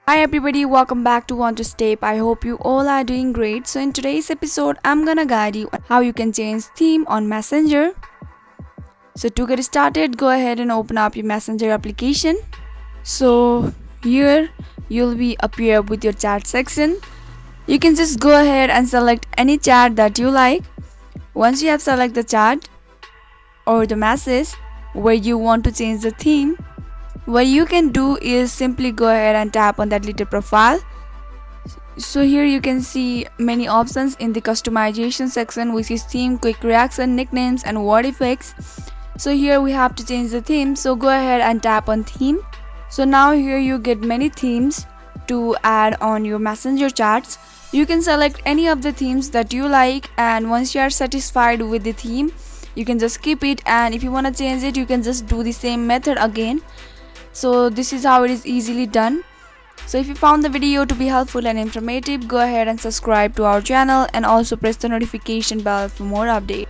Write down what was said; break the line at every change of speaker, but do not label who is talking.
Hi everybody, welcome back to Want to Step. I hope you all are doing great. So in today's episode, I'm gonna guide you on how you can change theme on Messenger. So to get started, go ahead and open up your Messenger application. So here you'll be appear with your chat section. You can just go ahead and select any chat that you like. Once you have selected the chat or the message where you want to change the theme, what you can do is simply go ahead and tap on that little profile. So here you can see many options in the customization section, which is theme, quick reaction, nicknames and word effects. So here we have to change the theme, so go ahead and tap on theme. So now here you get many themes to add on your messenger chats. You can select any of the themes that you like, and once you are satisfied with the theme, you can just keep it, and if you want to change it, you can just do the same method again. So this is how it is easily done. So if you found the video to be helpful and informative, go ahead and subscribe to our channel and also press the notification bell for more updates.